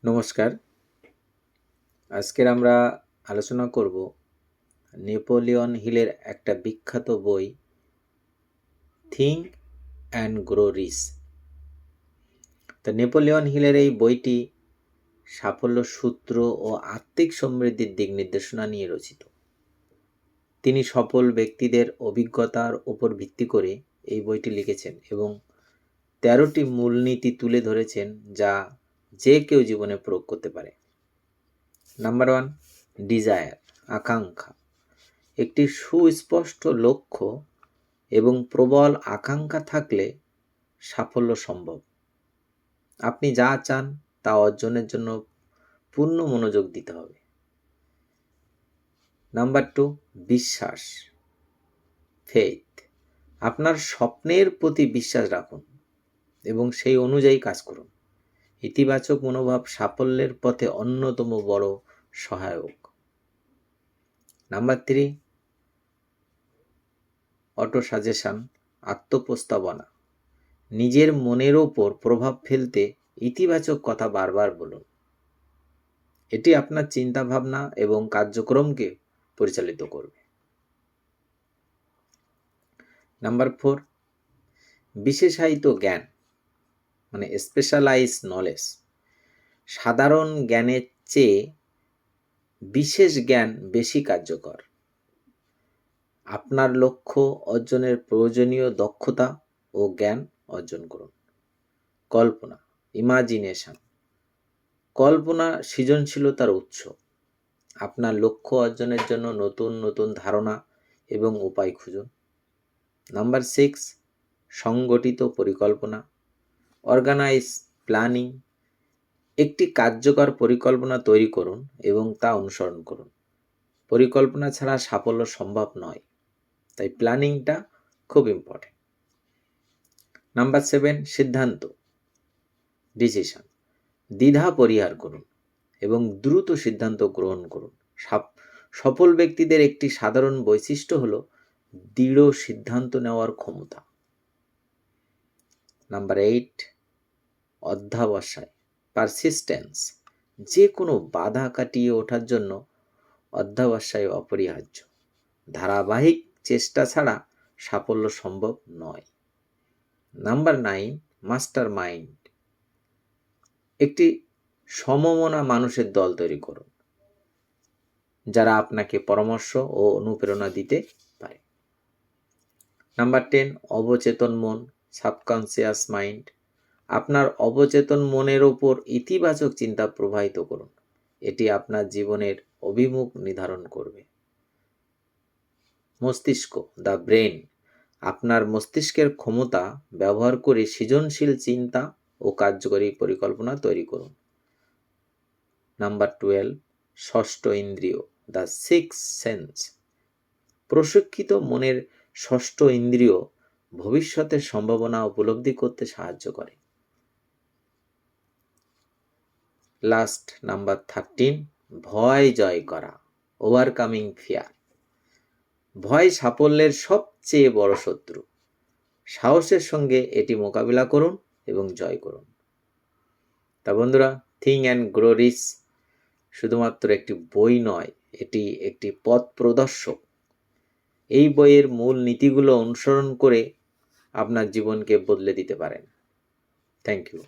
নমস্কার। আজকের আমরা আলোচনা করব নেপোলিয়ন হিলের একটা বিখ্যাত বই থিঙ্ক অ্যান্ড গ্রো রিচ। তো নেপোলিয়ন হিলের এই বইটি সাফল্য সূত্র ও আত্মিক সমৃদ্ধির দিক নির্দেশনা নিয়ে রচিত। তিনি সফল ব্যক্তিদের অভিজ্ঞতার উপর ভিত্তি করে এই বইটি লিখেছেন এবং 13টি মূলনীতি তুলে ধরেছেন যা যে কেউ জীবনে প্রয়োগ করতে পারে। নাম্বার 1, ডিজায়ার, আকাঙ্ক্ষা। একটি সুস্পষ্ট লক্ষ্য এবং প্রবল আকাঙ্ক্ষা থাকলে সাফল্য সম্ভব। আপনি যা চান তা অর্জনের জন্য পূর্ণ মনোযোগ দিতে হবে। নাম্বার 2, বিশ্বাস, ফেথ। আপনার স্বপ্নের প্রতি বিশ্বাস রাখুন এবং সেই অনুযায়ী কাজ করুন। ইতিবাচক মনোভাব সাফল্যের পথে অন্যতম বড় সহায়ক। নাম্বার 3, অটো সাজেশন, আত্মপ্রস্তাবনা। নিজের মনের ওপর প্রভাব ফেলতে ইতিবাচক কথা বারবার বলুন। এটি আপনার চিন্তা ভাবনা এবং কার্যক্রমকে পরিচালিত করবে। নাম্বার 4, বিশেষায়িত জ্ঞান মানে স্পেশালাইজ নলেজ। সাধারণ জ্ঞানের চেয়ে বিশেষ জ্ঞান বেশি কার্যকর। আপনার লক্ষ্য অর্জনের প্রয়োজনীয় দক্ষতা ও জ্ঞান অর্জন করুন। কল্পনা, ইমাজিনেশন। কল্পনা সৃজনশীলতার উৎস। আপনার লক্ষ্য অর্জনের জন্য নতুন নতুন ধারণা এবং উপায় খুঁজুন। নাম্বার 6, সংগঠিত পরিকল্পনা, অর্গানাইজ প্ল্যানিং। একটি কার্যকর পরিকল্পনা তৈরি করুন এবং তা অনুসরণ করুন। পরিকল্পনা ছাড়া সাফল্য সম্ভব নয়, তাই প্ল্যানিংটা খুব ইম্পর্টেন্ট। নাম্বার 7, সিদ্ধান্ত, ডিসিশন। দ্বিধা পরিহার করুন এবং দ্রুত সিদ্ধান্ত গ্রহণ করুন। সফল ব্যক্তিদের একটি সাধারণ বৈশিষ্ট্য হলো দৃঢ় সিদ্ধান্ত নেওয়ার ক্ষমতা। নাম্বার 8, অধ্যবসায়, পারসিস্টেন্স। যে কোনো বাধা কাটিয়ে ওঠার জন্য অধ্যবসায় অপরিহার্য। ধারাবাহিক চেষ্টা ছাড়া সাফল্য সম্ভব নয়। Number 9, master mind. একটি সমমনা মানুষের দল তৈরি করুন যারা আপনাকে পরামর্শ ও অনুপ্রেরণা দিতে পারে। নাম্বার 10, অবচেতন মন, সাবকনসিয়াস মাইন্ড। আপনার অবচেতন মনের ওপর ইতিবাচক চিন্তা প্রবাহিত করুন। এটি আপনার জীবনের অভিমুখ নির্ধারণ করবে। মস্তিষ্ক, দ্য ব্রেন। আপনার মস্তিষ্কের ক্ষমতা ব্যবহার করে সৃজনশীল চিন্তা ও কার্যকরী পরিকল্পনা তৈরি করুন। নাম্বার 12, ষষ্ঠ ইন্দ্রিয়, দ্য সিক্স সেন্স। প্রশিক্ষিত মনের ষষ্ঠ ইন্দ্রিয় ভবিষ্যতের সম্ভাবনা উপলব্ধি করতে সাহায্য করে। লাস্ট নাম্বার 13, ভয় জয় করা, ওভারকামিং ফিয়ার। ভয় সাফল্যের সবচেয়ে বড় শত্রু। সাহসের সঙ্গে এটি মোকাবিলা করুন এবং জয় করুন। তা বন্ধুরা, থিঙ্ক অ্যান্ড গ্রো রিচ শুধুমাত্র একটি বই নয়, এটি একটি পথ প্রদর্শক। এই বইয়ের মূল নীতিগুলো অনুসরণ করে আপনার জীবনকে বদলে দিতে পারেন। Thank you.